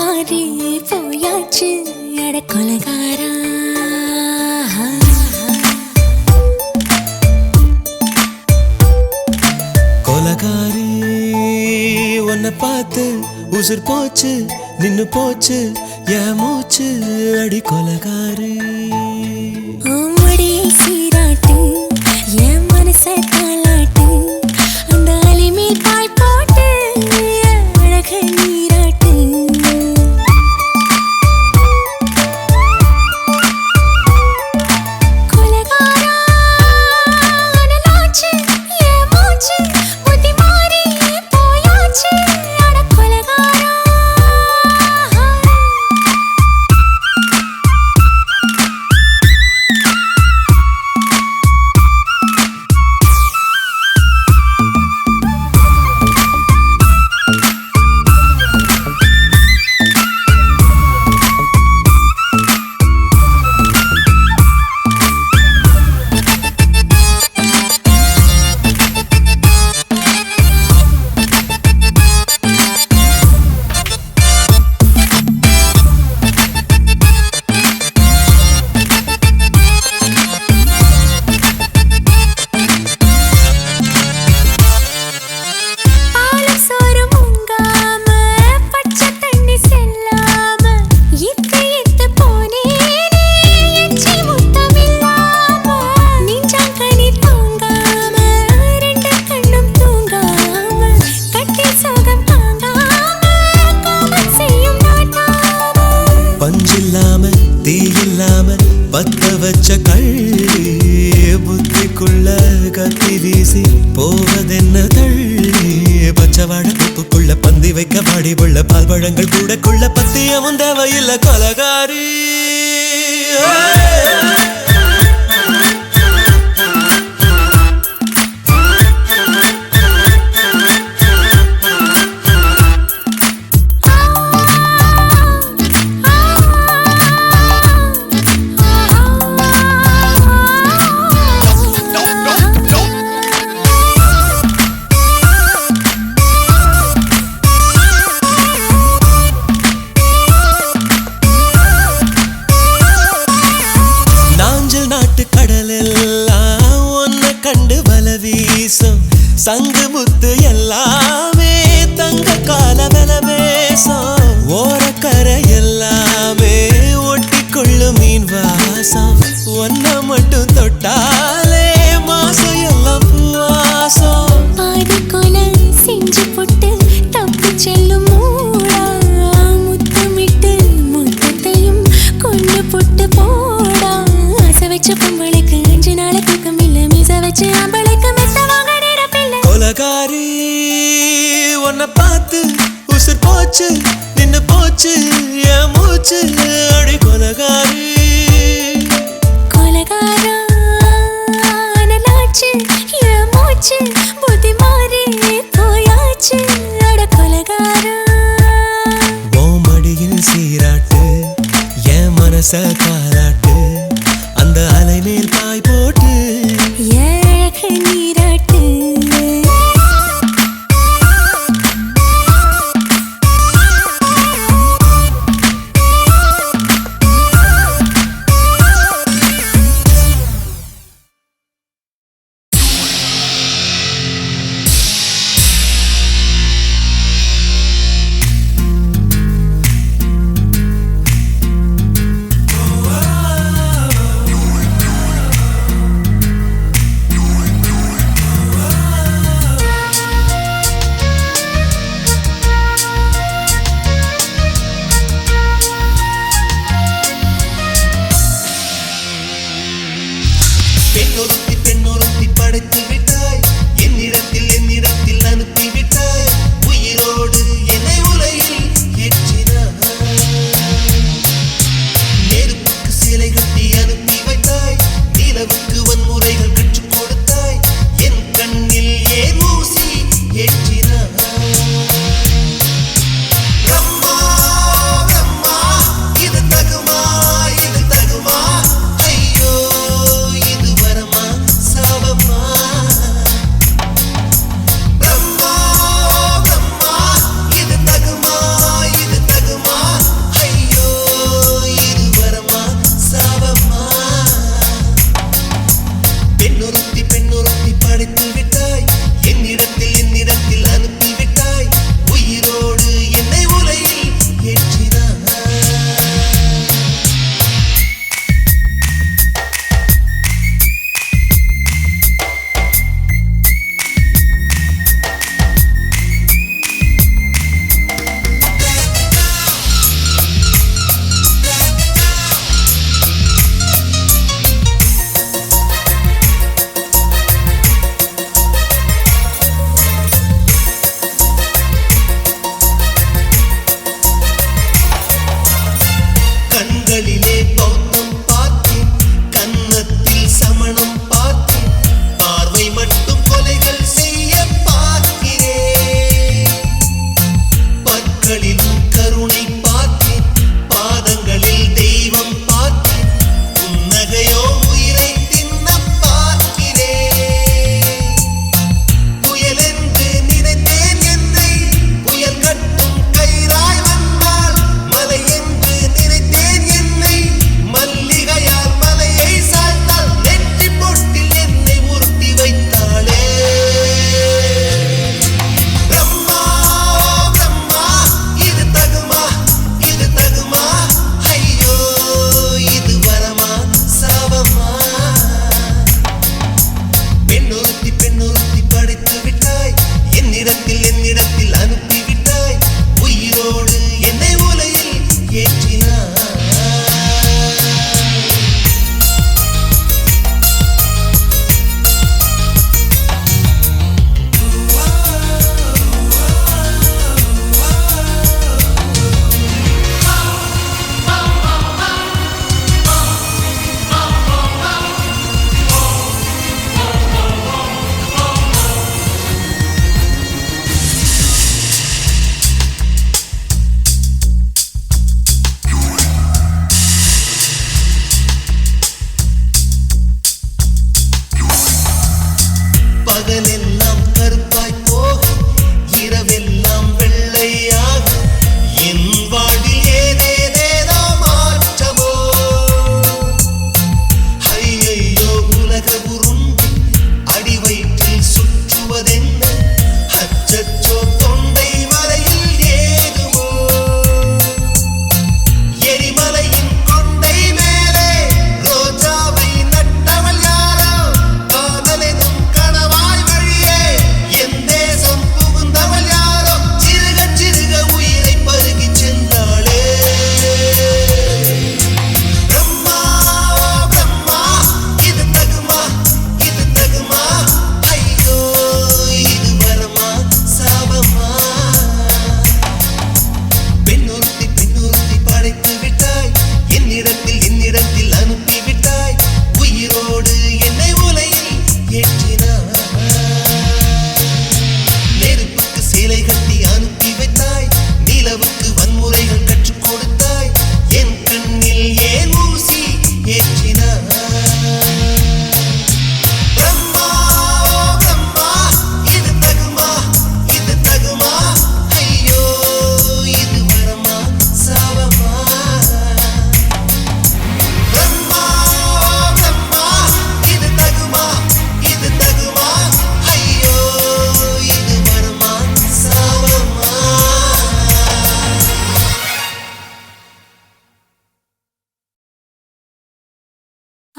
மாறி போயாச்சு அட கொலகாரா. கொலகாரி உன்னை பார்த்து உசுர் போச்சு நின்னு போச்சு என் மூச்சு அடி கொலகாரி. ஆமடி சீராட்டு என் மனச தாளாட்டு அந்த அலிமேல் பாய் போட்டு அழக நீராட்டு. கொலகாரா அனலாச்சு என் மூச்சு புத்தி மாறி போயாச்சு அட கொலகாரா. தீ இல்லாம பத்த வச்ச கள்ளி புத்திக்குள்ள கத்தி வீசி போவதென்ன தள்ளி. பச்சவாட தப்புக்குள்ள பந்தி வைக்க பாடி உள்ள பால் பழங்கள் கூடக்குள்ள பத்தியமும் தேவையில்லை கொலகாரி. கடலெல்லாம் ஒன்ன கண்டு வல வீசும் சங்கு முத்து எல்லாமே தங்க கால வெல பேசும். ஓரக்கரை எல்லாமே ஒட்டிக்கொள்ளும் மீன் வாசம் ஒன்ன மட்டும் தொட்டாலே மாசம் எல்லாம் பூவாசம். பாதி கொலை செஞ்சு போட்டு தப்பு செல்லும் மூடா முத்தமிட்டு முத்தத்தையும் கொண்டு போட்டு போடா. ஆசை வச்ச பொம்பளைக்கு 5 நாள் தூக்கம் இல்ல மீச வச்சு ஆம்பளைக்கு மெத்த வாங்க நிரப்பில்லை. கொலகாரி உன்னை பார்த்து உசுர் போச்சு நின்னு போச்சு என் மூச்சு அடி கொலகாரி. கொலகாரா அனலாச்சு என் மூச்சு புத்தி மாறி போயாச்சு அட கொலகாரா. மடியில் சீராட்டு என் மனச காலாட்டு அந்த அலை மேல் பாய் போட்டு அழக நீராட்டு.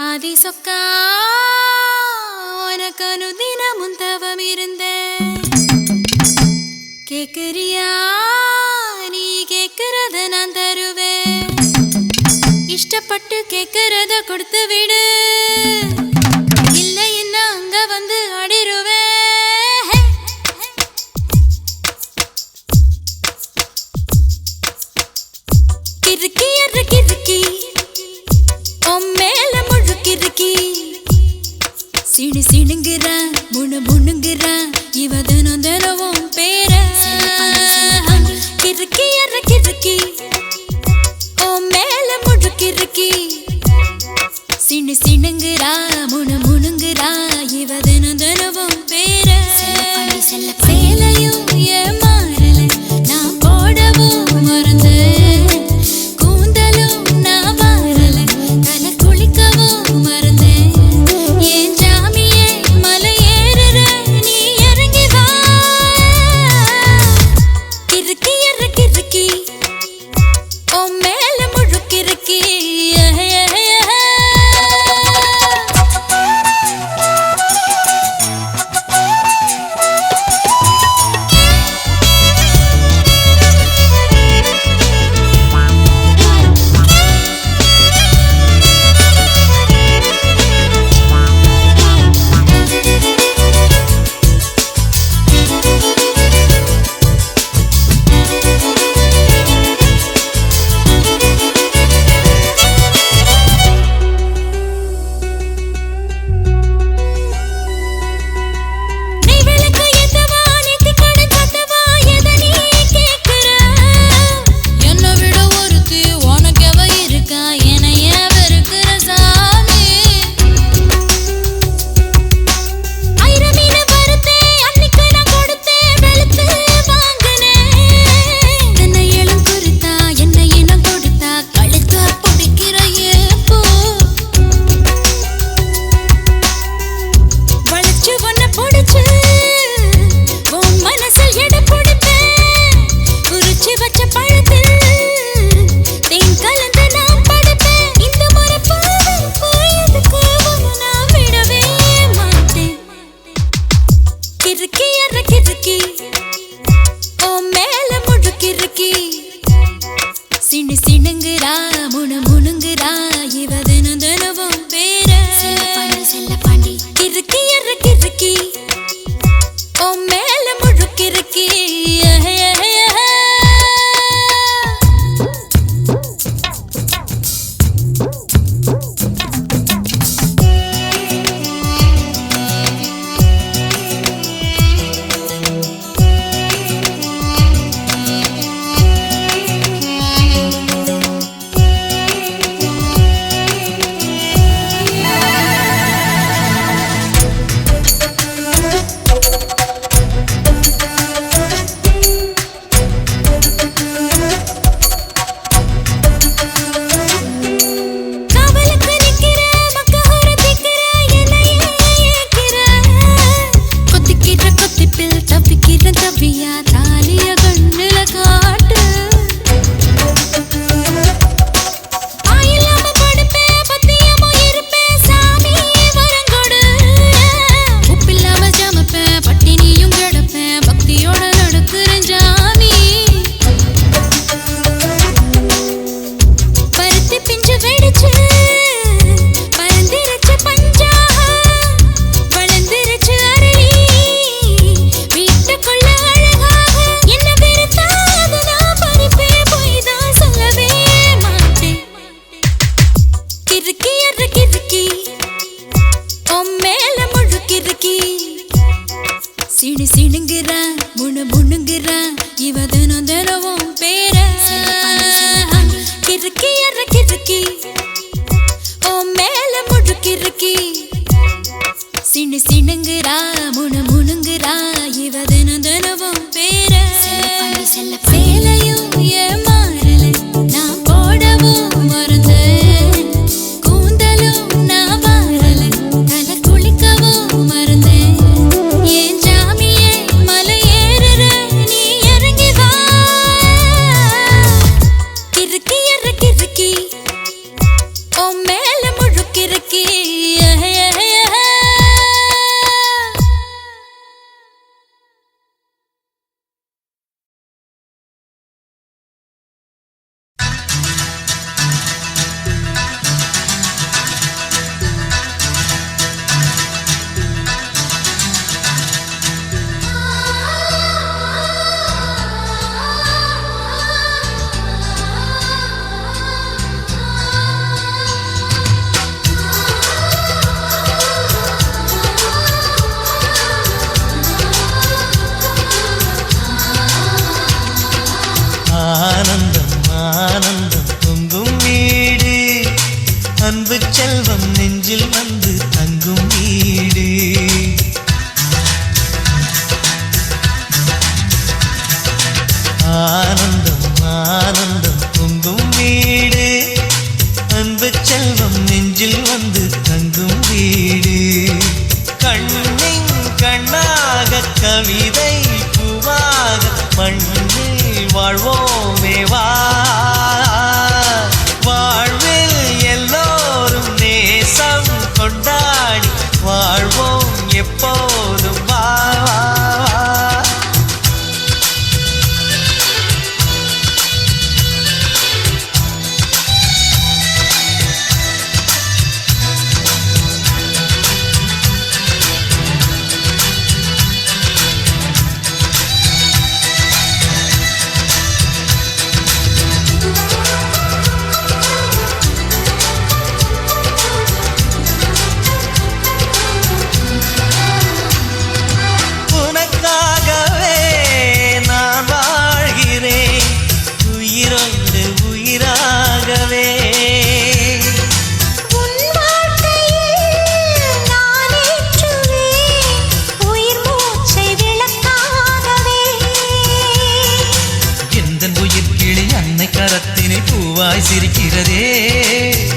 ஆதி சொக்கா உனக்கு அனுதினமும் தவம் இருந்தேன் கேக்குறியா நீ கேக்குறத நான் தருவேன் இஷ்டப்பட்டு கேக்குறத கொடுத்து விடு இல்லை என்ன அங்க வந்து ஆடிருவேன் கிறுக்கி எரு கிறுக்கி மேல முழுக்கிறுக்கி சிடு சிடுங்குறா முணு முணுங்குறா இவ தினம் தினவும் பேர கிறுக்கி எரு கிறுக்கி மேல முழுக்கிறுக்கி சிடு சிடுங்குறா முணு முணுங்குறா இவ தினம் தினவும் பேர சேலையும் ஏமாறல நான் போடவும் மறந்தேன் கிறுக்கி கிறுக்கி ஆனந்தம் ஆனந்தம் பொங்கும் வீடு அன்பு செல்வம் நெஞ்சில் வந்து தங்கும் வீடு ஆனந்தம் ஆனந்தம் பொங்கும் வீடு அன்பு செல்வம் நெஞ்சில் வந்து தங்கும் வீடு கண்ணின் கண்ணாக கவிதை பூவாக மண்ணில் வாழ்வோமே வா வாழ்வில் எல்லோரும் நேசம் கொண்டாடி வாழ்வோம் எப்போதும் வா பூவாய் சிரிக்கிறதே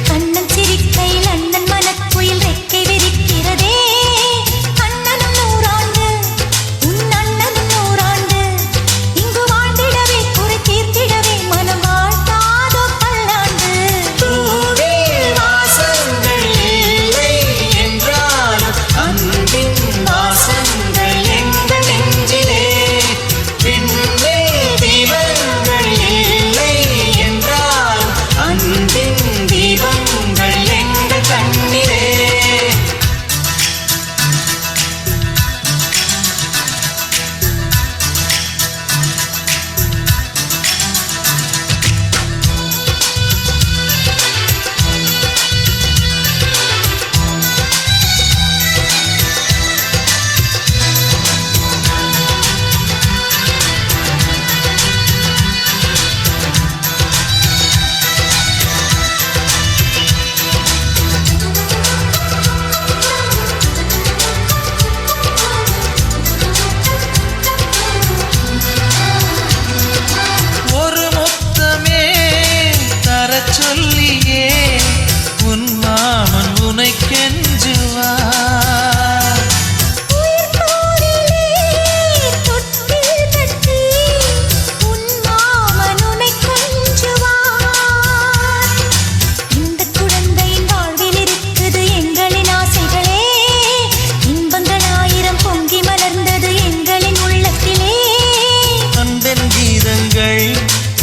கண்ணன் சிரிக்கையில் அண்ணன் மனக்குயில் ரெக்கை விரிக்கிறதே அண்ணனும் நூறாண்டு உன் அண்ணனும் நூறாண்டு இங்கு வாழ்ந்திடவே குறை தீர்த்திடவே மனம் வாழ்த்தாதோ பல்லாண்டு பூவில் வாசங்கள் இல்லை என்றாலும் அன்பின் வாசங்கள் எங்கள் நெஞ்சிலே பின்னே தீபங்கள் இல்லை அன்பின் தீபங்கள் எங்கள் கண்ணிலே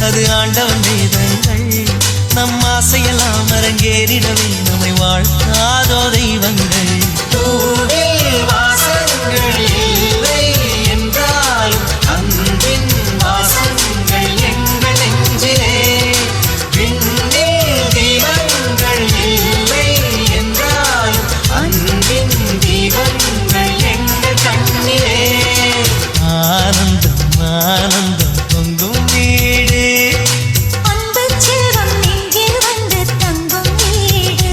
அது ஆண்டவன் வேதங்கள் நம் ஆசையெல்லாம் அரங்கேறிடவே நம்மை வாழ்த்தாதோ தெய்வங்கள் பூவில் வாசங்கள் இல்லை என்றாலும் அன்பின் வாசங்கள் எங்கள் நெஞ்சிலே விண்ணில் தீபங்கள் இல்லை என்றாலும் அன்பின் தீபங்கள் எங்கள் கண்ணிலே ஆனந்தம் ஆனந்தம் பொங்கும் வீடு அன்பு செல்வம் நெஞ்சில் வந்து தங்கும் வீடு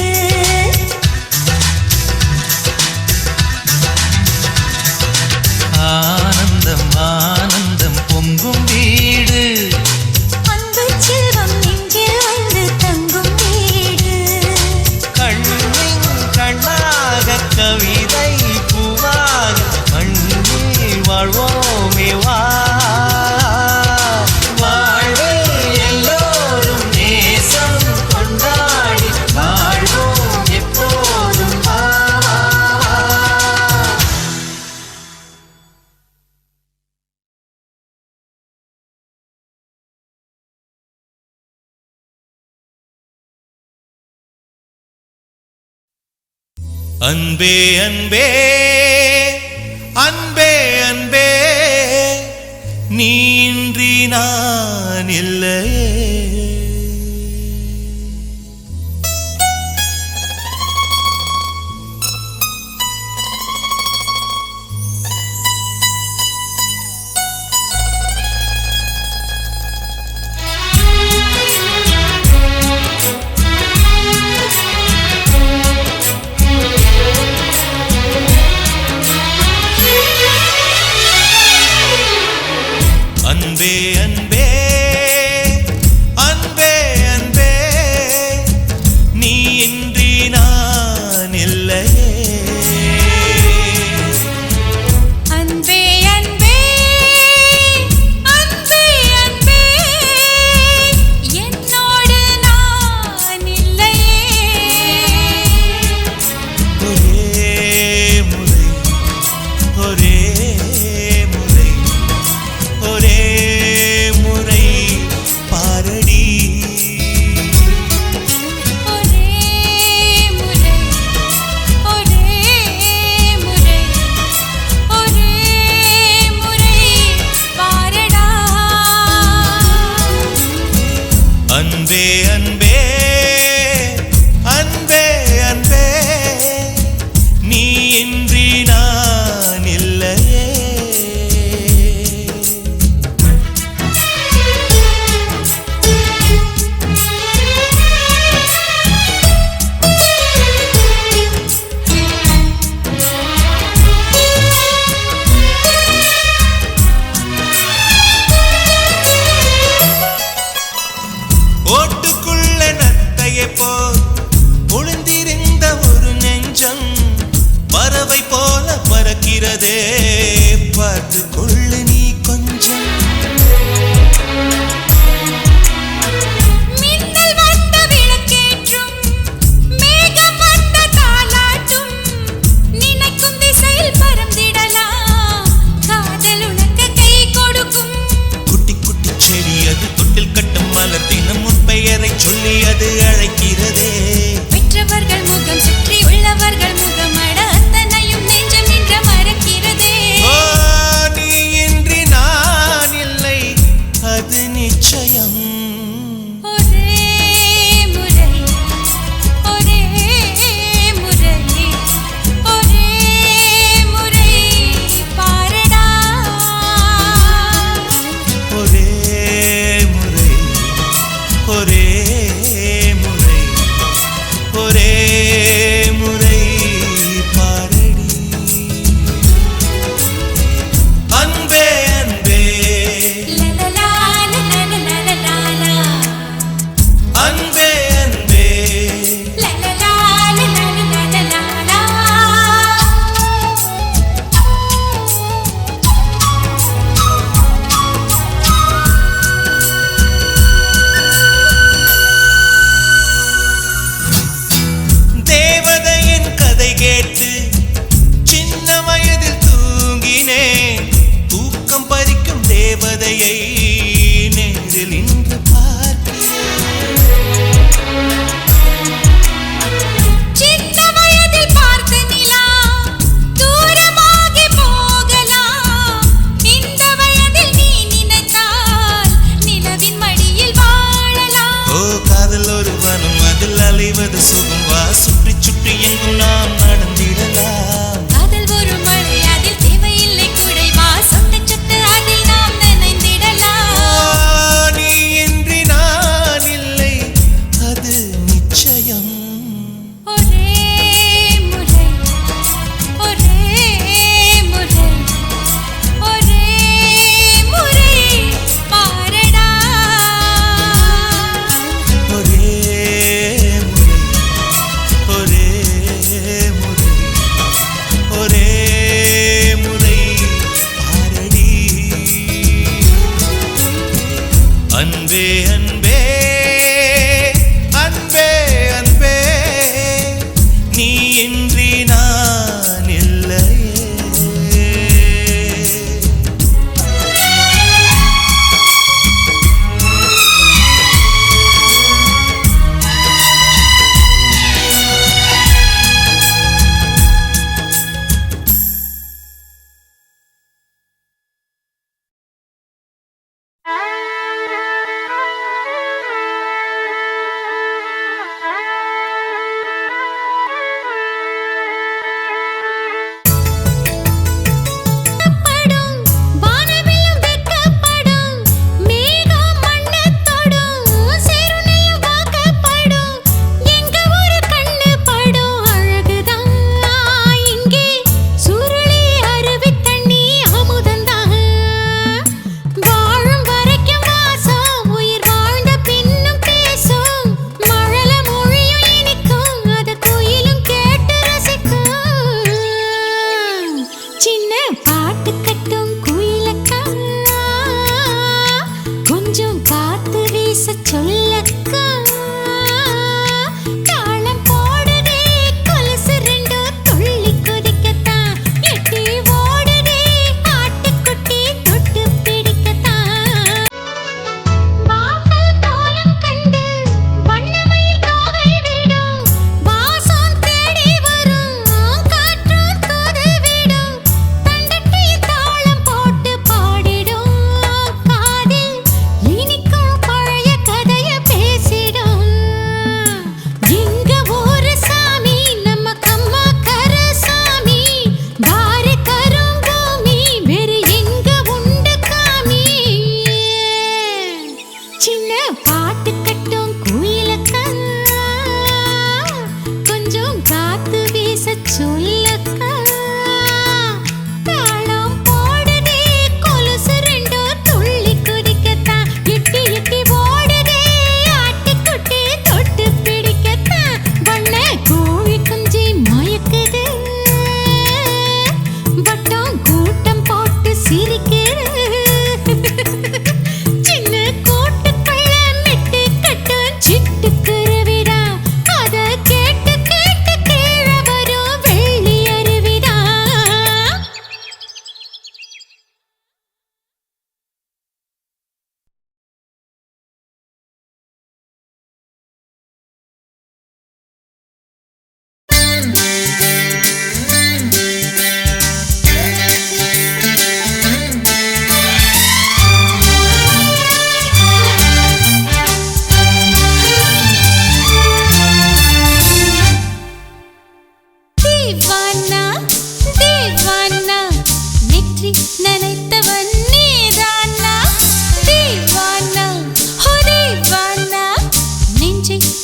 அன்பே அன்பே அன்பே அன்பே நீ இன்றி நான் இல்லையே. அன்பே அன்பே அன்பே அன்பே நீ இன்றி நான் இல்லையே. அன்பே அன்பே அன்பே அன்பே என்னோடு நான் இல்லையே. ஒரே முறை ஒரே முறை ஒரே முறை பாரடி. ஒரே முறை ஒரே முறை ஒரே முறை பாரடா. அன்பே அன்பே அன்பே அன்பே நீ இன்றி நான் இல்லையே. ஓட்டுக்குள்ள நத்தையை போல் ஒளிந்திருந்த ஒரு நெஞ்சம் பறவை போல பறக்கிறதே, பார்த்து கொள்ளு நீ கொஞ்சம். மின்னல் வந்த விளக்கேற்றும் மேகம் வந்த தாலாட்டும் நினைக்கும் திசையில் பறந்திடலாம். காதல் உனக்கு கை கொடுக்கும். குட்டி குட்டி செடி அது தொட்டில் கட்டும் மலர் தினம் உன் பெயரை சொல்லி அது அழைக்கிறதே. பெற்றவர்கள் முகம் சுற்றி உள்ளவர்கள் முகமட அத்தனையும் நெஞ்சம் நின்ற மறக்கிறதே. ஓ, நீ இன்றி நான் இல்லை அது நிச்சயம். ஒரே முறை ஒரே முறை ஒரே முறை பாரடா. ஒரே முறை ஒரே முறை ஒரே முறை பாரடி. அன்பே அன்பே லலலா லலலலலலா அன்பே அன்பே லலலா லலலலலலா. தேவதையின் கதை கேட்டு சின்ன வயதில் தூங்கினேன். தூக்கம் பறிக்கும் தேவதையை நேரில் இன்று பார்க்கிறேன். சின்ன வயதில் பார்த்த நிலா தூரமாகி போகலாம். இந்த வயதில் நீ நினைத்தால் நிலவின் மடியில் வாழலாம். ஓ, காதல் ஒரு வனம் அதில் அலைவது சுகம். வா சுற்றி சுற்றி எங்கும் நாம் நடந்திடலாம். காதல் ஒரு மழை அதில் தேவையில்லை குடை. வா சொட்ட சொட்ட அதில் நாம் ஓ, நனைந்திடலாம். நீ இன்றி நான் இல்லை அது நிச்சயம். ஒரே முறை ஒரே முறை ஒரே முறை பாரடா. ஒரே முறை ஒரே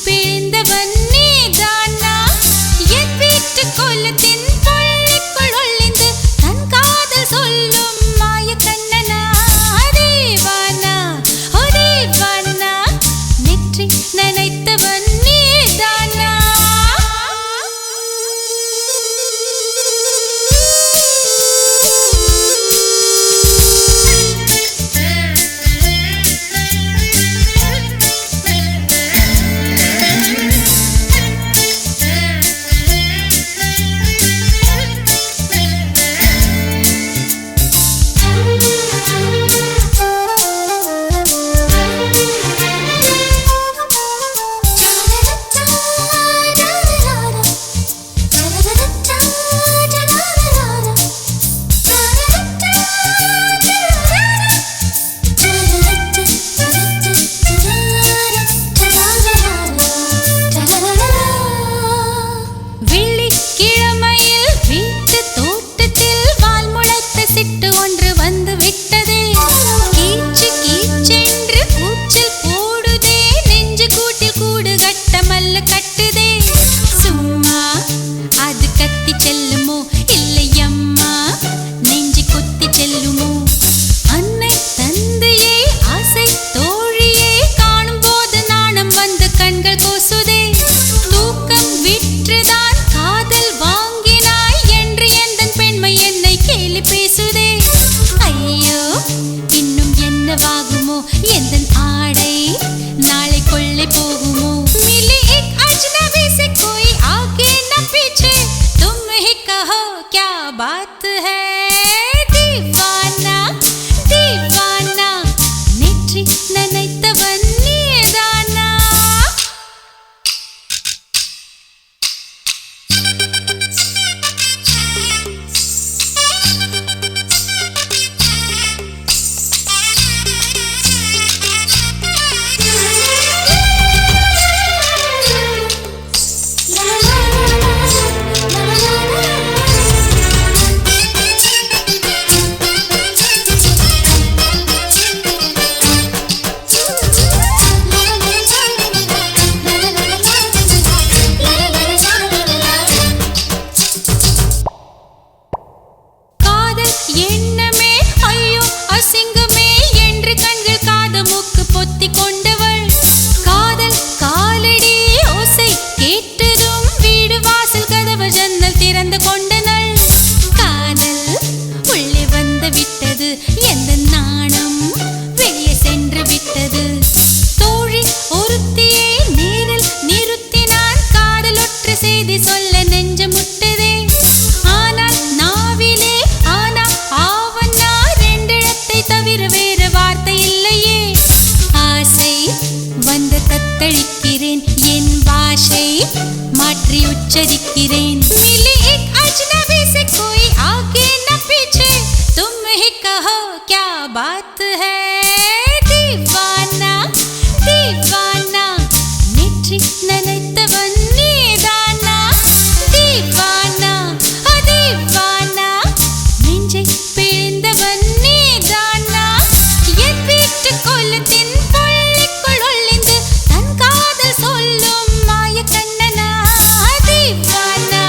பிழிந்தவன் நீதானா என் வீட்டு கொல்லத்தின் பள்ளிக்குள் ஒளிந்து தன் காதல் சொல்லும் மாய கண்ணனா தேவானா ஓ தேவானா நெற்றி நனைத்தவன் நீதானா बात है दीवाना दीवाना नेற்றி நனைத்தவன் நீதானா எண்ணமே ஐயோ அசிங்கமே என்று கண்கள் காது மூக்கு பொத்தி கொண்டவள் காதல் காலடி ஓசை கேட்டதும் வீடு வாசல் கதவு ஜன்னல் திறந்து கொண்டனள் காதல் உள்ளே வந்து விட்டது எந்த நாணம் வெளியே சென்று விட்டது தோழி ஒருத்தியை நேரில் நிறுத்தினான் காதலொற்ற செய்தி சொல்ல நெஞ்சு முட்டதே ஆனால் நாவிலே வேறு வார்த்தை இல்லையே ஆசை வந்து தத்தளிக்கிறேன் என் பாஷை மாற்றி உச்சரிக்கிறேன் मिली एक अजनबी से कोई आगे न पीछे तुम ही कहो क्या बात है दीवाना दीवाना नेற்றி நனைத்தவன் நீதானா दीवाना ओ दीवाना நெஞ்சை பிழிந்தவன் கொல்லத்தின் பள்ளிக்குள் ஒளிந்து தன் காதல் சொல்லும் மாய கண்ணனா தீவானா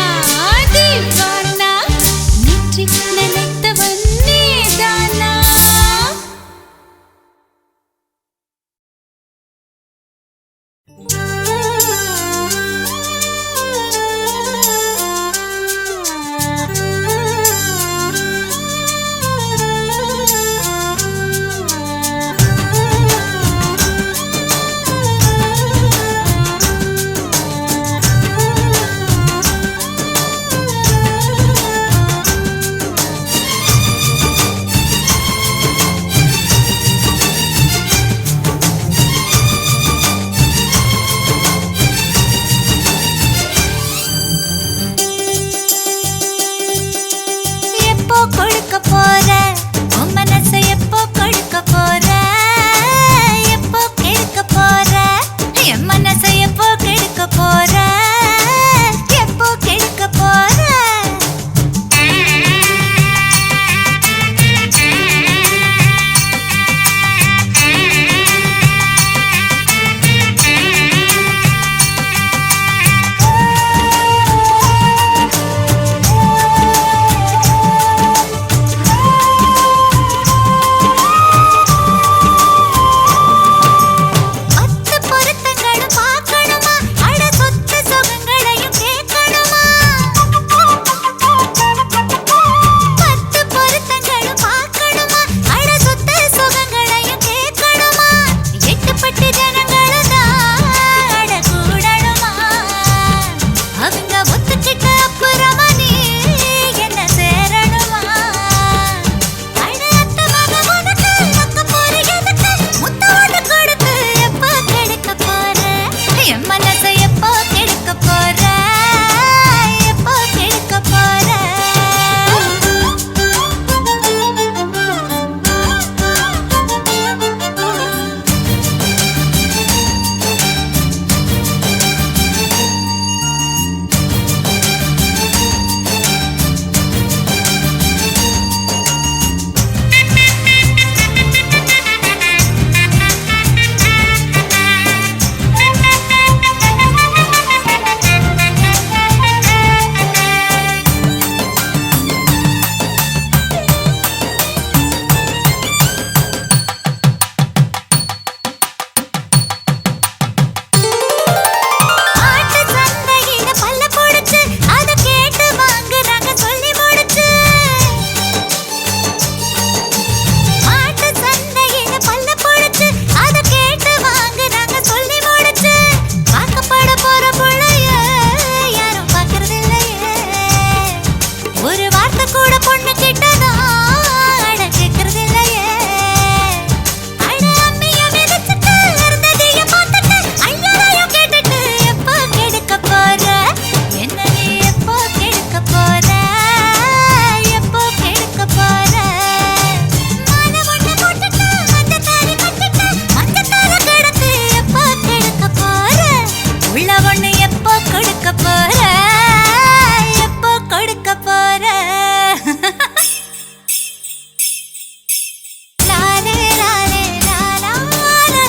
கொடுக்க போற எப்போ கொடுக்க போற லாலே லாலே லாலா லாலா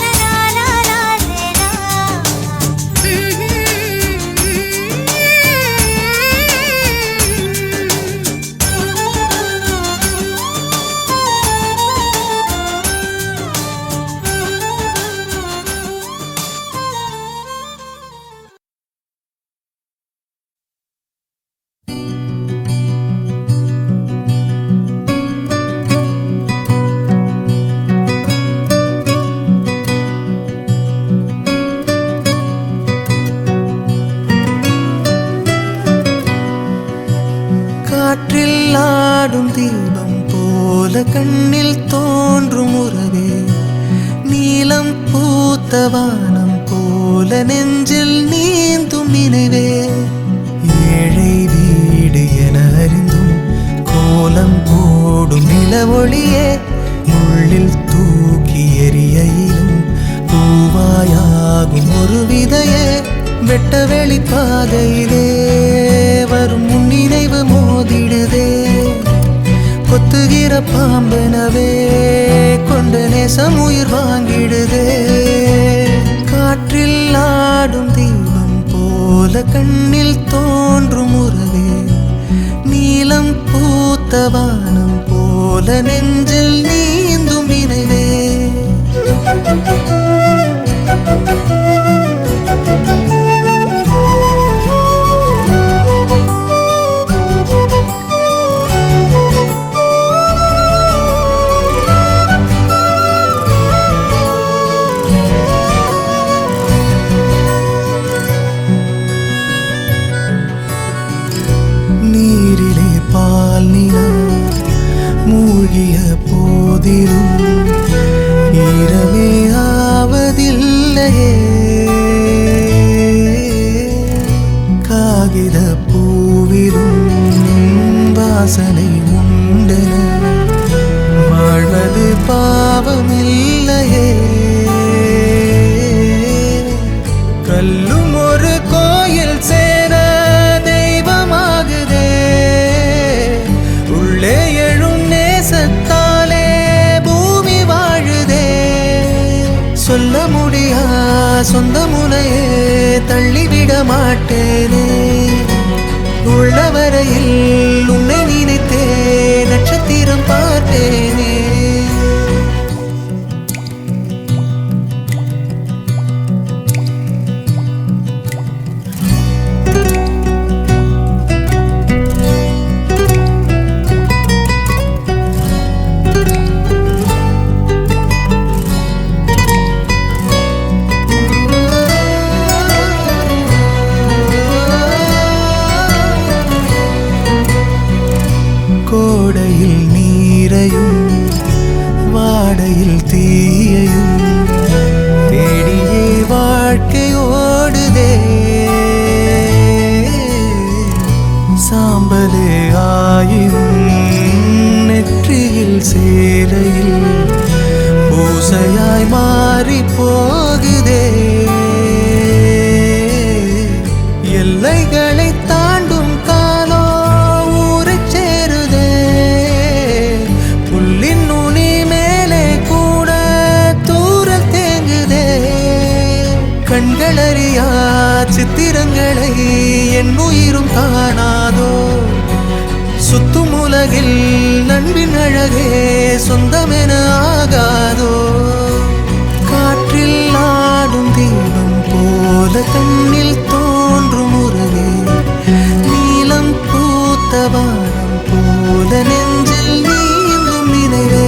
லாலா லேலா காற்றில் ஆடும் தீபம் போல கண்ணில் தோன்றும் உறவே நீலம் பூத்த வானம் போல நெஞ்சில் நீந்தும் நினைவே ஏழை வீடு என அறிந்தும் கோலம் போடும் நிலவொளியே முள்ளில் தூக்கி எறியையிலும் பூவாயாகும் ஒரு விதையே வெட்ட வெளி பாதையிலே வரும் முன்னினைவு மோதிடுதே கொத்துகிற பாம்பனவே கொண்ட நேசம் உயிர் வாங்கிடுதே காற்றில் ஆடும் தீபம் போல கண்ணில் தோன்றும் உறவே நீலம் பூத்த வானம் போல நெஞ்சில் நீந்தும் நினைவே நீரிலே பால் நிலா மூழ்கிய போதிலும் ஈரமே ஆவதில்லையே காகித பூவிலும் வாசனை உண்டென வாழ்வது பாவமில்லையே கல்லும் ஒரு கோயில் சேர தெய்வமாகுதே உள்ளே எழும் நேசத்தாலே பூமி வாழுதே சொல்ல முடியா சொந்த முனையே தள்ளிவிட மாட்டேனே உள்ளவரையில் உன்னை நினைத்தே நட்சத்திரம் பார்த்தேனே கோடையில் நீரையும் வாடையில் தீயையும் தேடியே வாழ்க்கை ஓடுதே சாம்பலே ஆயினும் நெற்றியில் சேரையில் பூசையாய் மாறி போகுதே எல்லைகளை தாண்டும் காலோ ஊரைச் சேருதே புல்லின் நுனி மேலே கூட தூரல் தேங்குதே கண்களறியா சித்திரங்களை என் உயிரும் காணாதோ சுத்தும் உலகில் நண்பின் அழகே சொந்தமென ஆகாதோ காற்றில் ஆடும் தீபம் போல கண்ணில் தோன்றும் உறவே நீலம் பூத்த வானம் போல நெஞ்சில் நீந்தும் நினைவே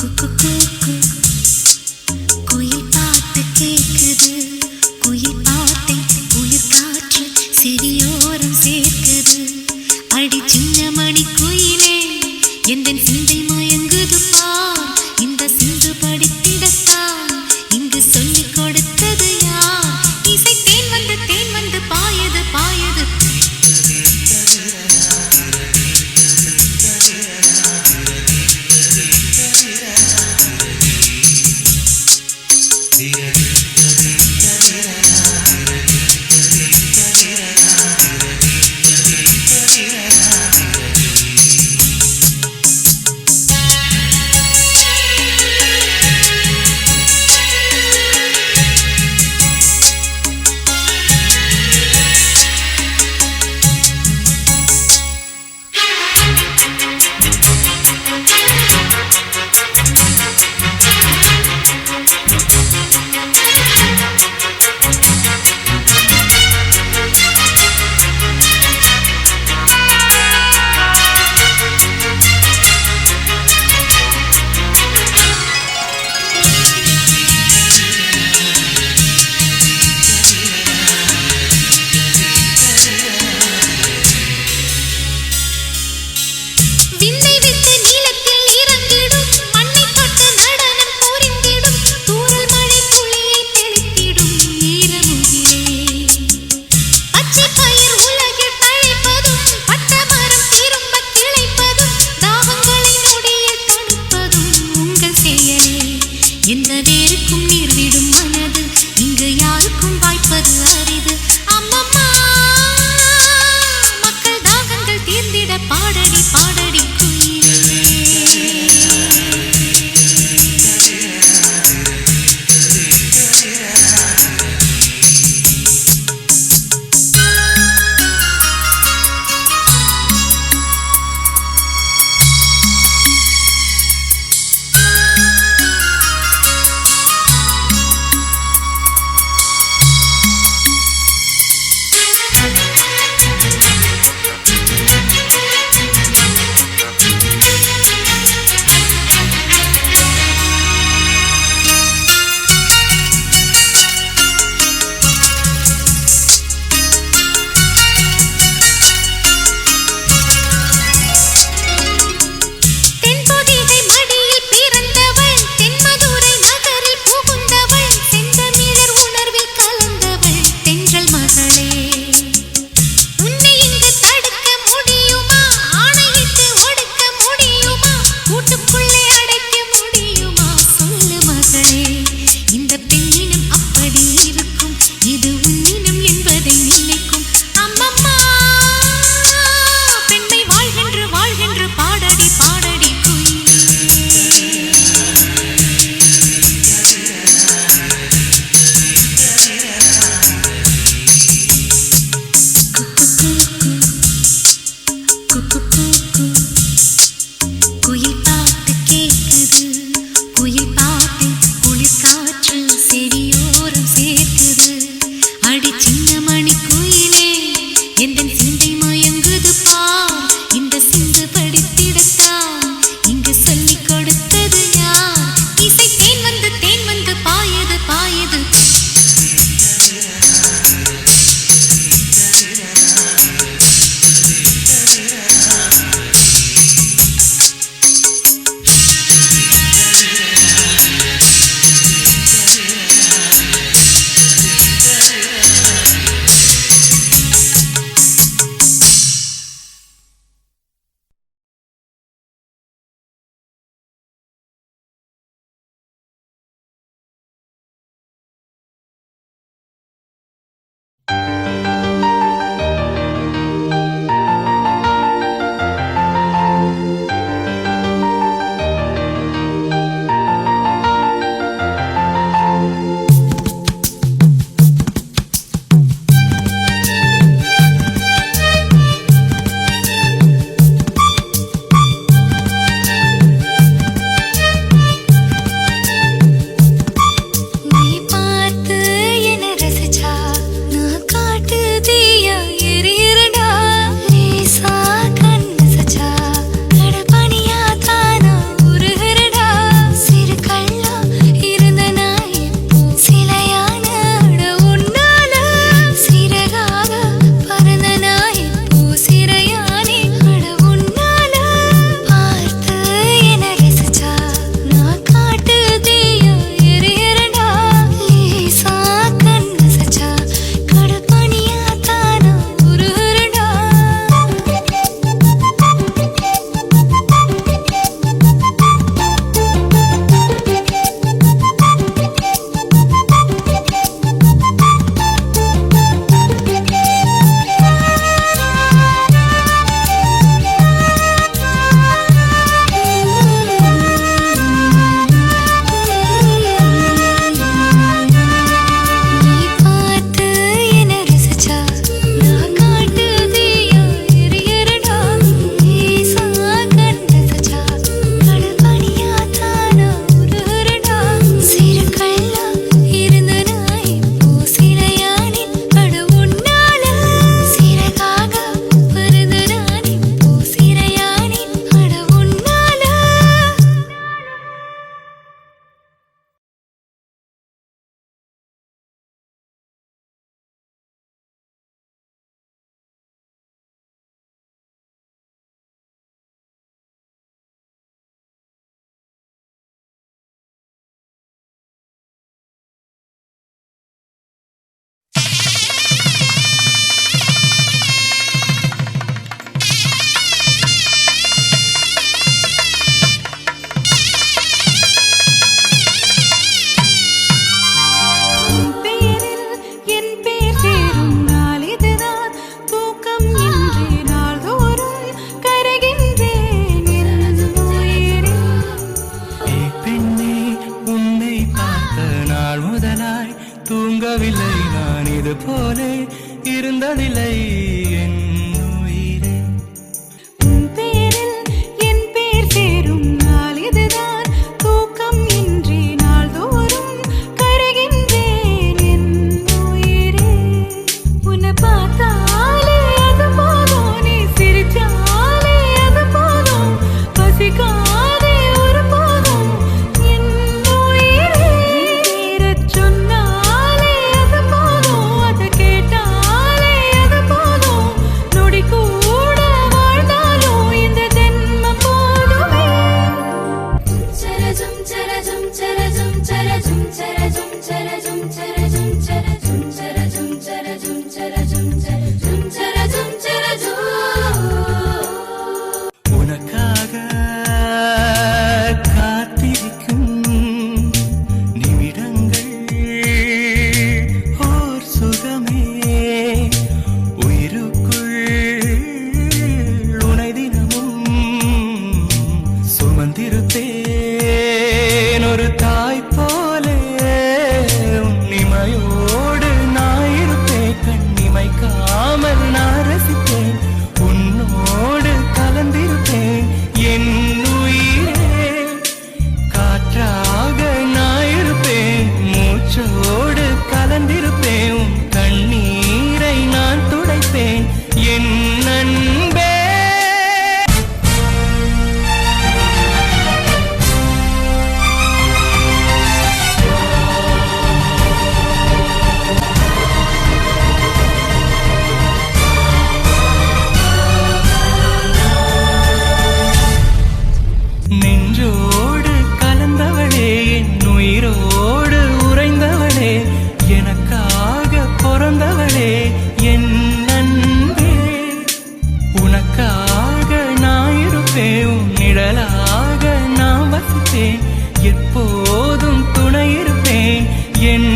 குக்கு கூக்கு குயில் பாட்டு கேக்குது குயில் பாட்டை குளிர் காற்று செவியோரம் சேர்க்குது அடி சின்ன மணி குயிலே எந்தன் சிந்தை மயங்குது பார் இந்த சிந்து படித்திடத்தான் இங்கு சொல்லிக் கொடுத்தது யார் இசை தேன் வந்து பாயது பாயது எந்த வேருக்கும் நீர் விடும் மனது இங்கு யாருக்கும் வாய்ப்பது அரிது அம்மம்மா மக்கள் தாகங்கள் தீர்ந்திட பாடடி பாடடி குயிலே விரும்பவில்லை நான் இது போலே இருந்ததில்லை என் உயிரே உன் பேரில் என் பேர் சேரும் நாள் இதுதான் தூக்கம் இன்றி நாள்தோறும் கருகின்றேன் என் உயிரே உன்னை பார்த்தாலே அது போதும் நீ சிரிச்சாலே அது போதும் பசிக்காதே ஒரு போதும் என் உயிரே பேரச் சொன்னாலே அது போதும் அதை கேட்டாலே அது போதும் நொடி கூட வாழ்ந்தாலும் இந்த ஜென்மம் போதுமே சரஜம் சரஜம் சரஜம் சரஜம் சரஜம் சரஜம் சரஜம் சரஜம் சரஜம் சரஜம் சரஜம் சரஜம் சரஜம் சரஜம் உனக்காக காத்திருக்கும் நிமிடங்கள் ஓர் சுகமே உயிருக்குள் உனை தினமும் சுமந்திருப்பேன் ஒரு தாய் போலே உன்னிமையோடு நான் இருப்பேன் கண்ணிமைக்காமல் நான் ரசிப்பேன் உன்னோடு கலந்திருப்பேன் என் உயிரே காற்றாக நான் இருப்பேன் மூச்சோடு கலந்திருப்பேன் உன் கண்ணீரை நான் துடைப்பேன் என் அன்பே நெஞ்சோடு கலந்தவளே என் உயிரோடு உறைந்தவளே எனக்காக பிறந்தவளே என் அன்பே உனக்காக நான் இருப்பேன் உன் நிழலாக நான் வசிப்பேன் எப்போதும் துணை இருப்பேன் என்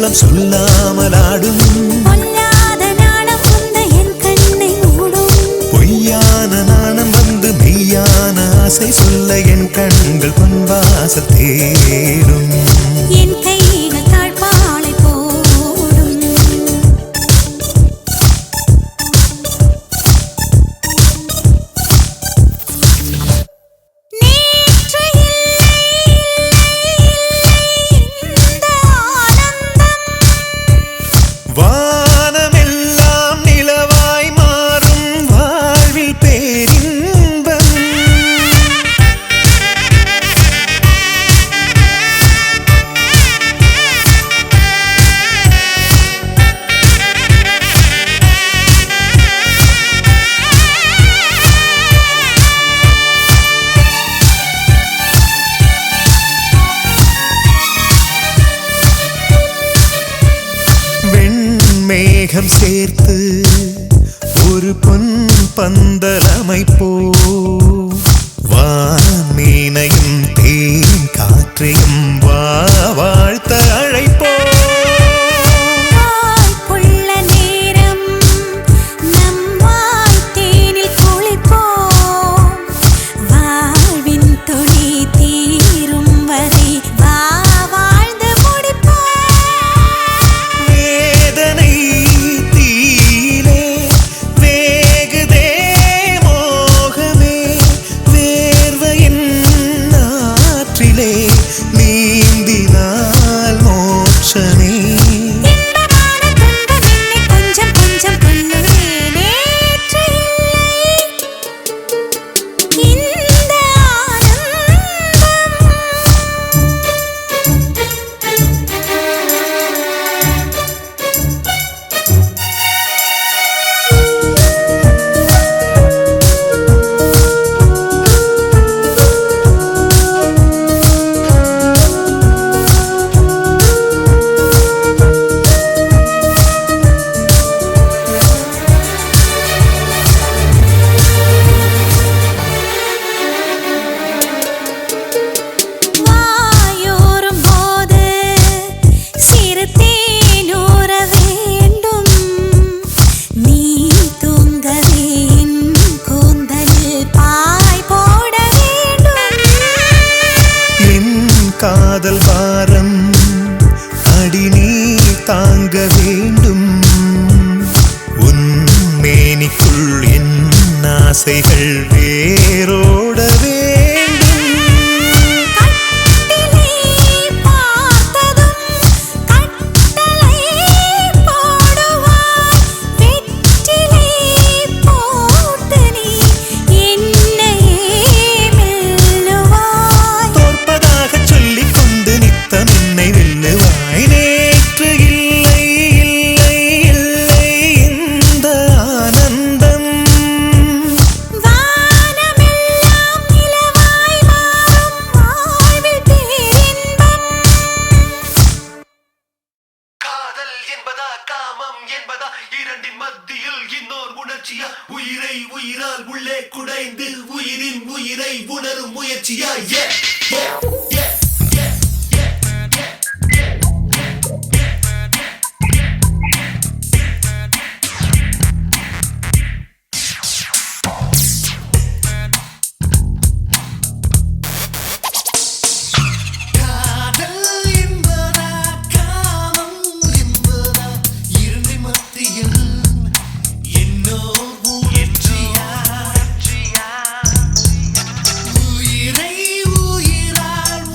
எல்லாம் சொல்லாமல் ஆடும் பொல்லாத நாணம் வந்து என் கண்ணை மூடும் பொய்யான நாணம் வந்து மெய்யான ஆசை சொல்ல என் கண்கள் பொன்வாசல் தேடும் என் கைகள் தாழ்பாளை போடும் நேற்று இந்த ஆனந்தம் வானமெல்லாம் நிலவாய் மாறும் வாழ்வில் பேரின்பம் வெண்மேகம் சேர்த்து ஒரு பொன் பந்தல் அமைப்போ வான்மீனையும் தேன் காற்றையும் வாழ்த்த அழைப்போ வாய்ப்புள்ள நேரம் நம் வாய் தேனில் குளிப்போம் வாழ்வின் துளி தீரும் வரை வாழ்ந்து முடிப்போம் வேதனை தீயிலே வேகுதே மோகமே வேர்வையின் ஆற்றிலே நீந்தினால் மோட்சமே இன்பமான துன்பம் என்னை கொஞ்சம் கொஞ்சம் கொல்லுதே நேற்று இல்லை இந்த ஆனந்தம் வாயோரும் போது சிறு தேனூற வேண்டும் நீ தூங்கவே என் கூந்தலில் பாய் போட வேண்டும் என் காதல் பாரம் அடி நீ தாங்க வேண்டும் உன் மேனிக்குள் என் ஆசைகள் வேரோட வேண்டும் கட்டிலை பார்த்ததும் கட்டளை போடுவாய் வெற்றிலை போட்டு நீ என்னையே மெல்லுவாய் தோற்பதாக சொல்லிக் கொண்டு நித்தம் என்னை வெல்லுவாய் நேற்று இல்லை இல்லை இல்லை இந்த ஆனந்தம் வானமெல்லாம் நிலவாய் மாறும் வாழ்வில் பேரின்பம் காதல் என்பதா காமம் என்பதா இரண்டின் மத்தியில் இன்னோர் உணர்ச்சியா உயிரை உயிரால் உள்ளே குடைந்து உயிரின் உயிரை உணரும் முயற்சியா yeah, yeah, yeah. காதல் என்பதா காமம் என்பதா இரண்டின் மத்தியில் என்னோர் உணர்ச்சியா உயிரை உயிரால்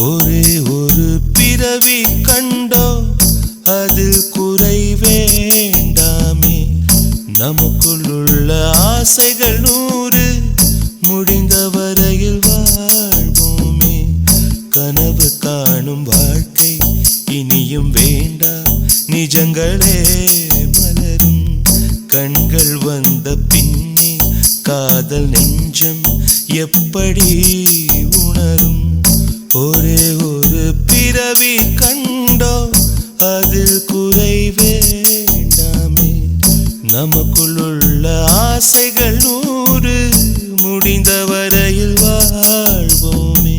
ஒரே ஒரு பிறவி கண்டோ அதில் குறை வேண்டாமே நமக்குள்ள ஆசைகள் 100 முடிந்த வரையில் வாழ்வோமே கனவு காணும் வாழ்க்கை இனியும் வேண்டாம் நிஜங்களே மலரும் கண்கள் வந்த பின்னே காதல் நெஞ்சம் எப்படி உணரும் ஒரே ஒரு பிறவி கண்டோ அதில் குறை வேண்டாமே நமக்குள்ள ஆசைகள் 100 முடிந்த வரையில் வாழ்வோமே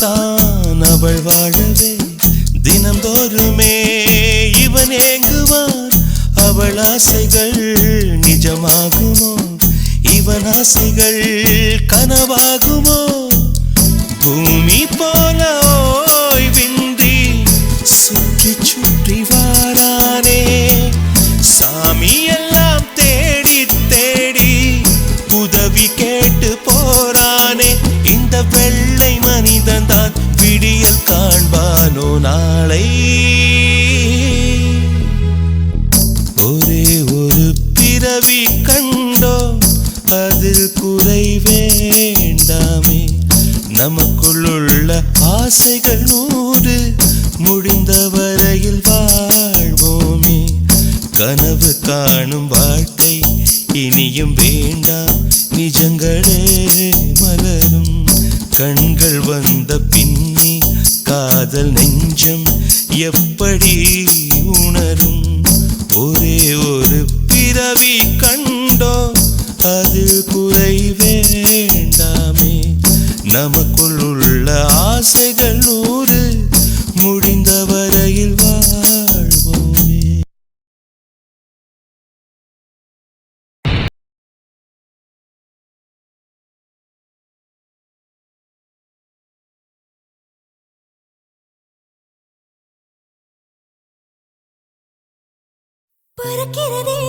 தான் அவள் வாழவே தினந்தோறுமே இவன் ஏங்குவான் அவள் ஆசைகள் நிஜமாகுமோ இவன் ஆசைகள் கனவாகுமோ பூமி போல ஓய்வின்றி சுற்றி சுற்றி வாரானே சாமி எல்லாம் தேடி தேடி உதவி கேட்டு போறானே இந்த வெள்ளை மனிதன் தான் விடியல் காண்பானோ நாளை ஒரே ஒரு பிறவி கண்டோ அதில் குறை வேண்டாமே நமக்குள்ள ஆசைகள் 100 முடிந்த வரையில் வாழ்வோமே கனவு காணும் வாழ்க்கை இனியும் வேண்டாம் நிஜங்களே மலரும் கண்கள் வந்த பின்னே காதல் நெஞ்சம் எப்படி உணரும் ஒரே ஒரு பிறவி கண்டோ அதில் குறை வேண்டாமே நமக்குள்ள ஆசைகள் 100 முடிந்த வரையில் வாழ்வோமே பறக்கிறதே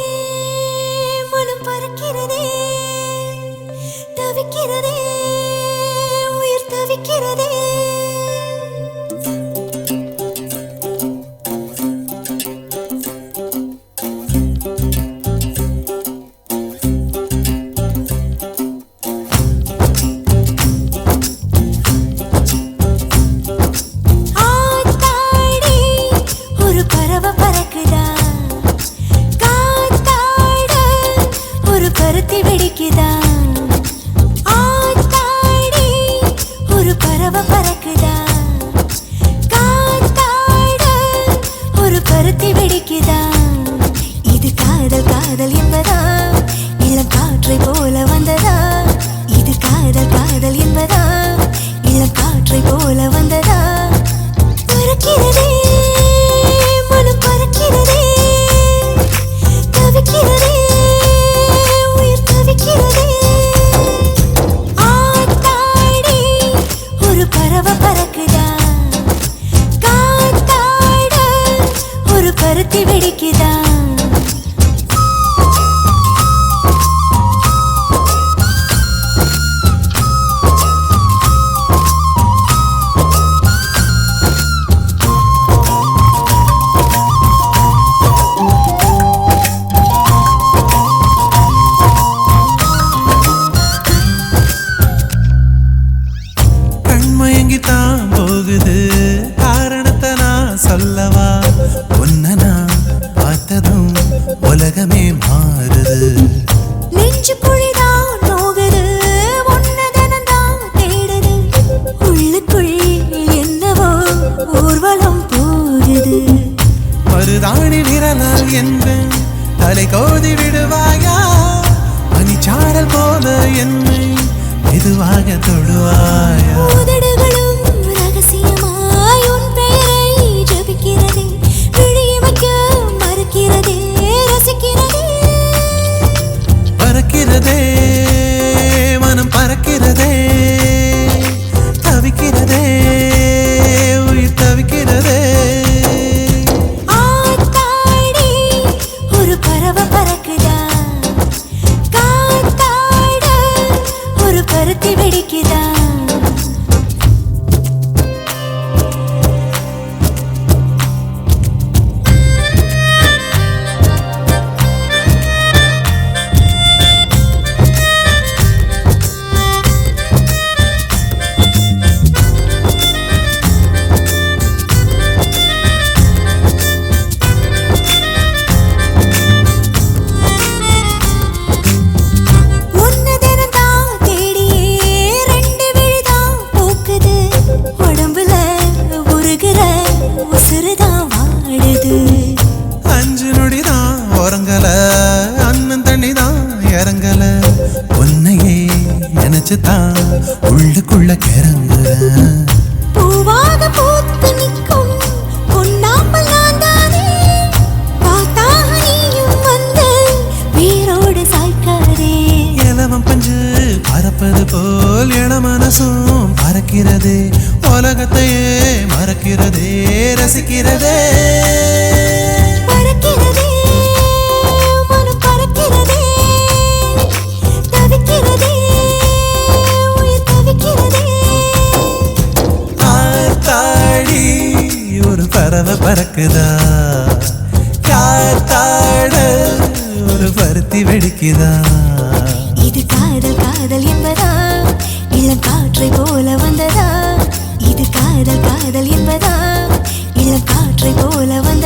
மனம் பறக்கிறதே தவிக்கிறதே உயிர் தவிக்கிறதே ஆத்தாடி ஒரு பறவை பறக்குதா கருத்தி வெடிக்குதா ஆத்தாடி ஒரு பறவை பறக்குதா காத்தாட ஒரு கருத்தி வெடிக்குதா இது காதல் காதல் என்பதா இளம் காற்றை போல வந்ததா பருத்தி வெடிக்குதா கண்மயங்கித்தான் போகுது காரணத்தை நான் சொல்லவா உன்னை நான் பார்த்ததும் உலகமே மாறுது நெஞ்சு குழிதான் நோகுது உன்னதனந்தான் தேடுது உள்ளுக்குள் என்னவோ ஊர்வலம் போகுது மருதாணி விரலால் என்பேன் தலை கோதி விடுவாயா பனிச்சாரல் போல என்னை மெதுவாக தொடுவாயா உதடுகளும் ரகசியமாய் உன் பெயரை ஜபிக்கிறதே விழிய வைக்க மறுக்கிறதே ரசிக்கிறதே பறக்கிறதே மனம் பறக்கிறதே தவிக்கிறதே உயிர் தவிக்கிறதே ஆத்தாடி ஒரு பறவை பறக்குதா காத்தாட ஒரு பருத்தி வெடிக்குதா உன்னதனந்தான் தேடியே ரெண்டு விழிதான் பூக்குது உடம்புல உருகுற உசுறுதான் வாடுது அஞ்சு நொடிதான் உறங்கல அண்ணன் தண்ணிதான் இறங்கல உன்னையே நினைச்சுதான் உள்ளுக்குள்ள கிறங்குறேன் பூவாக பூத்து நிற்கும் பொன்னாம்பல் நான் தானே பார்த்தாக நீயும் வந்து வீரோடு சாய்க்காதே இளவம் பஞ்சு பறப்பது போல் இள மனசும் பறக்கிறதே உலகத்தையே மறக்கிறதே ரசிக்கிறதே பறக்கிறதே மனம் பறக்கிறதே தவிக்கிறதே உயிர் தவிக்கிறதே ஆத்தாடி ஒரு பறவை பறக்குதா காத்தாட ஒரு பருத்தி வெடிக்குதா இது காதல் காதல் என்பதா இளம் காற்றை போல வந்ததா இது காதல் காதல் என்பதா இளம் காற்றை போல வந்ததா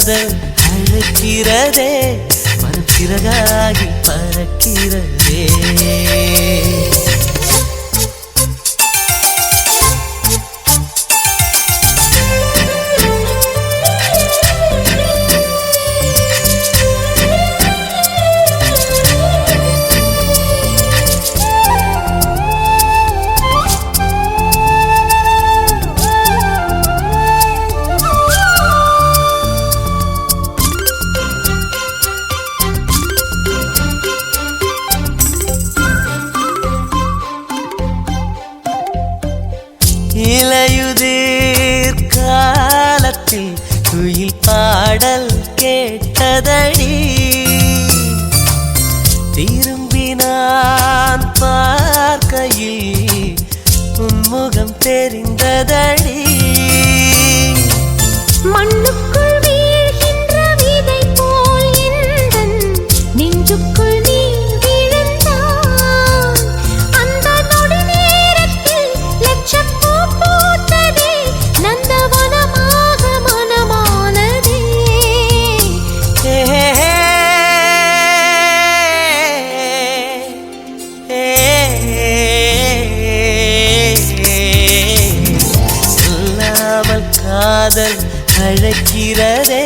காதல் அழைக்கிறதே மனம் சிறகாகி பறக்கிறதே இலையுதிர் காலத்தில் குயில் பாடல் கேட்டதடி திரும்பி நான் பார்க்கையில் உன்முகம் தெரிந்ததடி மண்ணுக்குள் வீழ்கின்ற விதை போல் எந்தன் நெஞ்சுக்குள் நீ விழுந்தாய். அந்த நொடி நேரத்தில் லட்சப்பூ பூத்ததே, நந்தவனமாக மனமானதே. சொல்லாமல் காதல் அழைக்கிறதே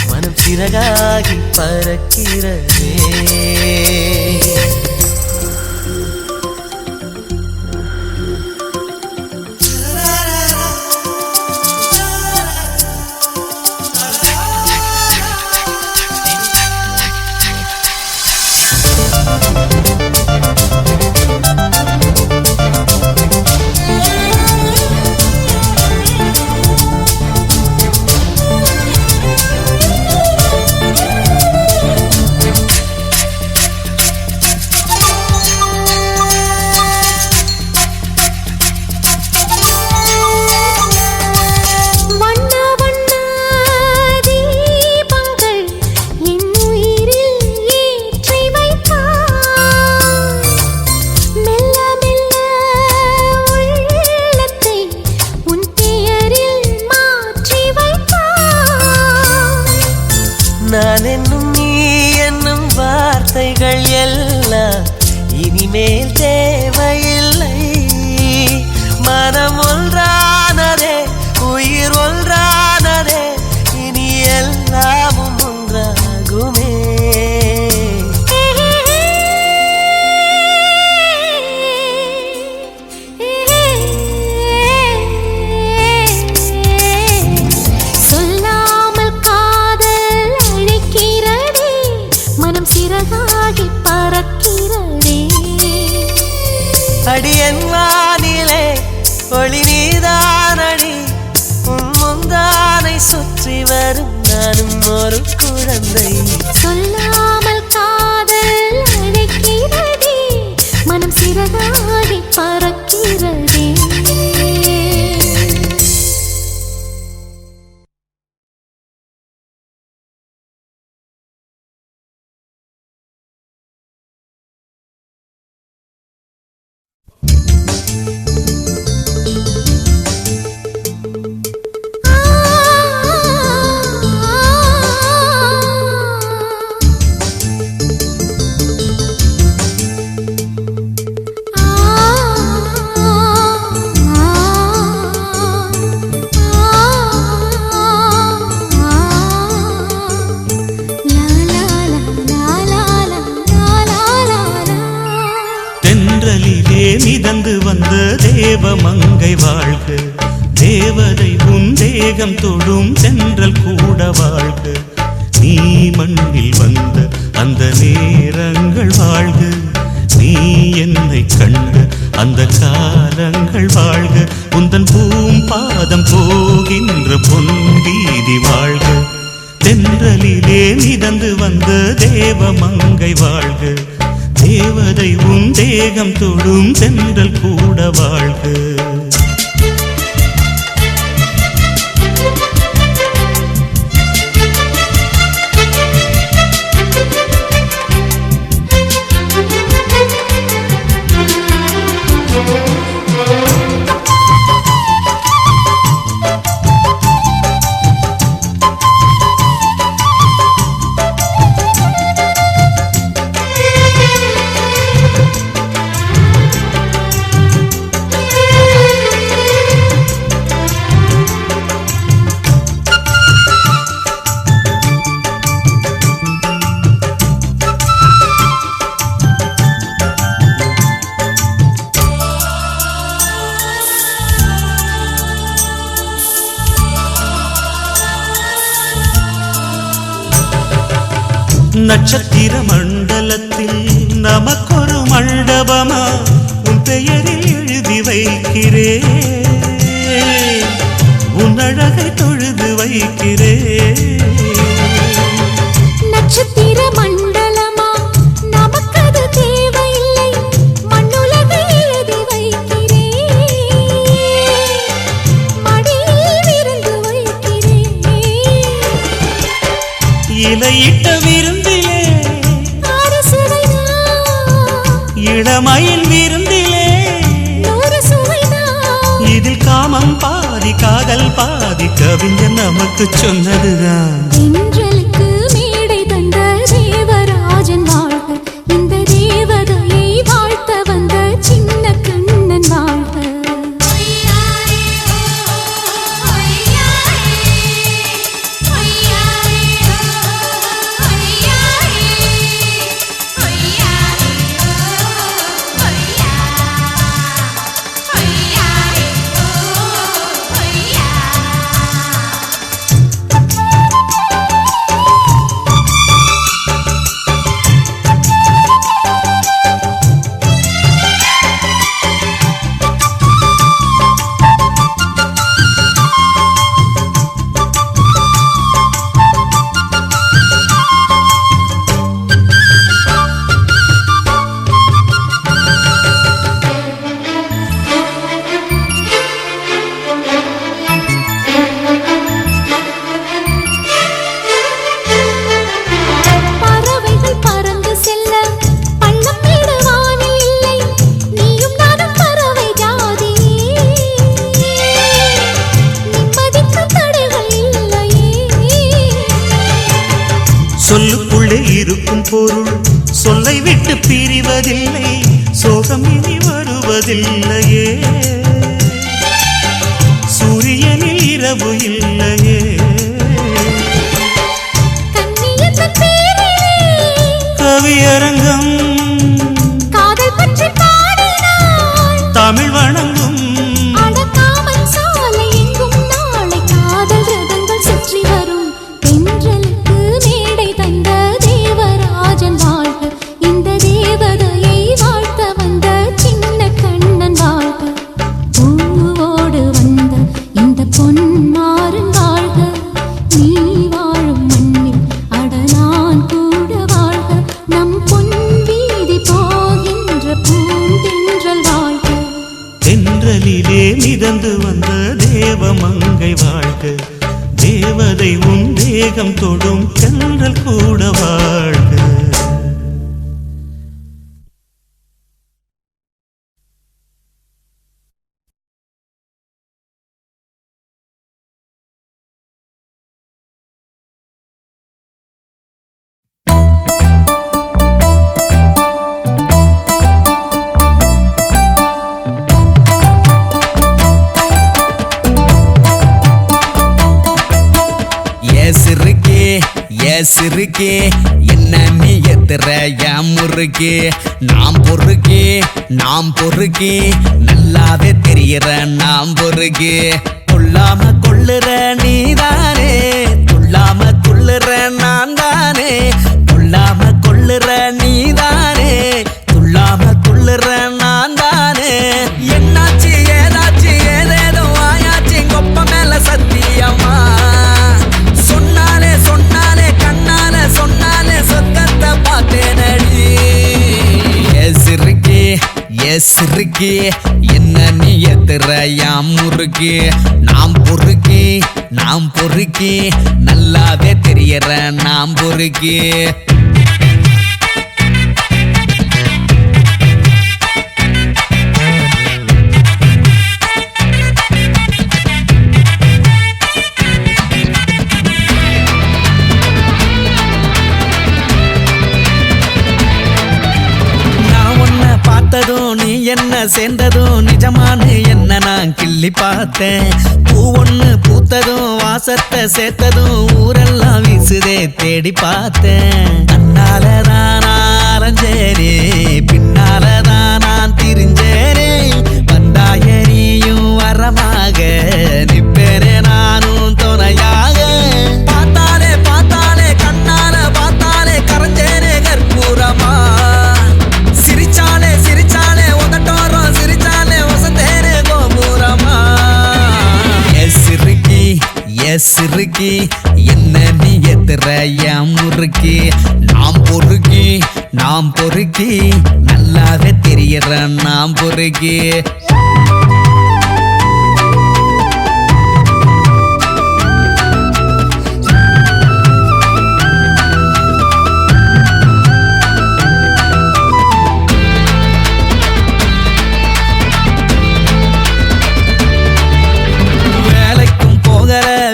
மனம் சிறகாகி பறக்கிறதே வண்ண வண்ண தீபங்கள் என் உயிரில் ஏற்றி வைத்தாய். மெல்ல மெல்ல உள்ளத்தை உன் பெயரில் மாற்றி வைத்தாய். நான் என்னும் நீ என்னும் வார்த்தைகள் எல்லாம் இனிமேல் தேவையில்லை மனம் ஒன்றானதே உயிர் ஒன்றானதே இனி எல்லாமும் ஒன்றாகுமே சொல்லாமல் காதல் அழைக்கிறதே மனம் சிறகாகி பறக்கிறதே. அடியன் வானிலே ஒளி நீதானடி உன் முந்தானை சுற்றி வரும் நானும் ஒரு குழந்தை சொல்லாமல் காதல் அழைக்கிறதே மனம் சிறகாகி பறக்கிறதே. தென்றலிலே மிதந்து வந்த தேவமங்கை வாழ்க தேவதை உன் தேகம் தொடும் தென்றல் கூட வாழ்க நீ மண்ணில் வந்த அந்த நேரங்கள் வாழ்க நீ என்னை கண்ட அந்த காலங்கள் வாழ்க உந்தன் பூம்பாதம் போகின்ற பொன் வீதி வாழ்க தென்றலிலே மிதந்து வந்த தேவமங்கை வாழ்க தேவதை உன் தேகம் தொடும் தென்றல் கூட வாழ்க நட்சத்திர மண்டலத்தில் நமக்கொரு மண்டபமா உன் பெயரில் எழுதி வைக்கிறேன், உன் அழகை தொழுது வைக்கிறேன். நட்சத்திர மண்டலமா நமக்கது தேவையில்லை, மண்ணுலகை எழுதி வைக்கிறேன், மடியில் விருந்து வைக்கிறேன். இலையிட்ட விருந்திலே இளமயில் விருந்திலே இதில் காமம் பாதி காதல் பாதி கவிஞர் நமக்கு சொன்னதுதான். தென்றலுக்கு மேடை தந்த தேவராஜன் வாழ்க, இந்த தேவதையை வாழ்த்த வந்த சின்ன கண்ணன் வாழ்க. சொல்லுக்குள்ளே இருக்கும் பொருள் சொல்லை விட்டு பிரிவதில்லை, சோகம் இனி வருவதில்லையே, சூரியனில் இரவு இல்லையே. கவியரங்கம் காதல் பற்றி பாடினாள், தமிழ் வணங்கும் அடக்காமல் சாலை எங்கும் நாளை காதல் ரதங்கள் சுற்றி வரும். தென்றலுக்கு மேடை தந்த தேவராஜன் வாழ்க, இந்த தேவதையை வாழ்த்த வந்த சின்ன கண்ணன் வாழ்க. பூவோடு வந்த இந்த பொன்மாறன் வாழ்க, நீ வாழும் மண்ணில் அட நான் கூட வாழ்க, நம் பொன் வீதி போகின்ற பூந்தென்றல் வாழ்க. தென்றலிலே மிதந்து வந்த தேவமங்கை வாழ்க, தேவதை உன் தேகம் தொடும் தென்றல் கூட வாழ்க. சிறுக்கே என்ன நீ எத்துற என் முறுக்கே, நாம் பொறுக்கே நல்லாவே தெரிகிற நாம் பொறுக்கே. கொள்ளாம கொள்ளுற நீதானே, துள்ளாம துள்ளுற நான் தானே, கொள்ளாம கொள்ளுற நீதானே, துள்ளாம துள்ளுற நான் தானே. என்னாச்சு ஏதாச்சு ஏதேதோ ஆயாச்சு கொப்ப மேல சத்தியமா, சொன்னாலே கண்ணால சொன்னாலே சொத்தத்தை பார்த்தேனடி. சிறுக்கே என்ன நீ எத்துற யாம் முறுக்கே, நாம் பொறுக்கே நல்லாவே தெரியற நாம் பொறுக்கே. நீ என்ன சேர்ந்ததும் நிஜமானு என்ன நான் கிள்ளி பார்த்தேன், பூ ஒண்ணு பூத்ததும் வாசத்தை சேர்த்ததும் ஊரெல்லாம் வீசுதே தேடி பார்த்தேன். கண்ணாலதான் அரைஞ்சேனே, பின்னாலதான் நான் திரிஞ்சேனே, வந்தாயரியும் வரமாக நிப்பேனே நானும் துணையாக. பார்த்தாலே கண்ணால பார்த்தாலே கரைஞ்ச சிறுக்கி என்ன நீ எத்துற என் முறுக்கி நாம் பொறுக்கி நல்லாவே தெரியற நாம் பொறுக்கி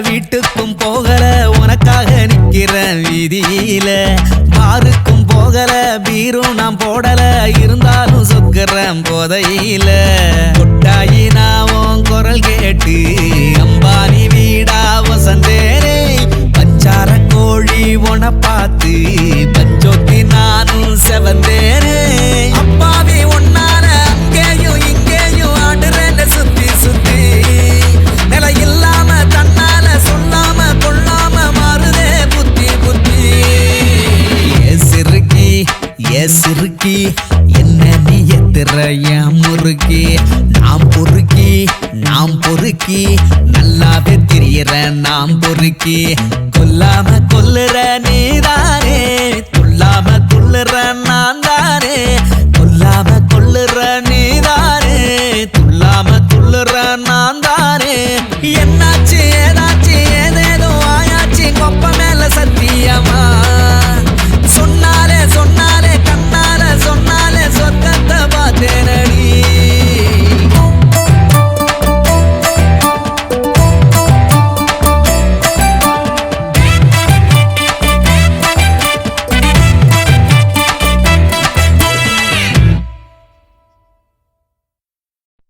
வீட்டுக்கும் போகல உனக்காக நிக்கிற வீதியில பாருக்கும் போகல பீரும் நான் போடல இருந்தாலும் சொக்குறேன் போதையில கொட்டாயி நான் குரல் கேட்டு அம்பானி வீடா வசந்தேனே பஞ்சார கோழி உன பார்த்து பஞ்சோத்தி நானும் செவந்தேனே அப்பாவி ஒன்னால அங்கேயும் இங்கேயும் ஆடுறேன் சுத்தி சுத்தி நில இல்லாம தன்னால சொல்லாம கொள்ளாம மாறுதே புத்தி புத்தி ஏ சிறுக்கி என்ன நீ எத்துற என் முறுக்கி நாம் பொறுக்கி நல்லாவே தெரியற நாம் பொறுக்கி கொல்லாம கொல்லுற நீதானே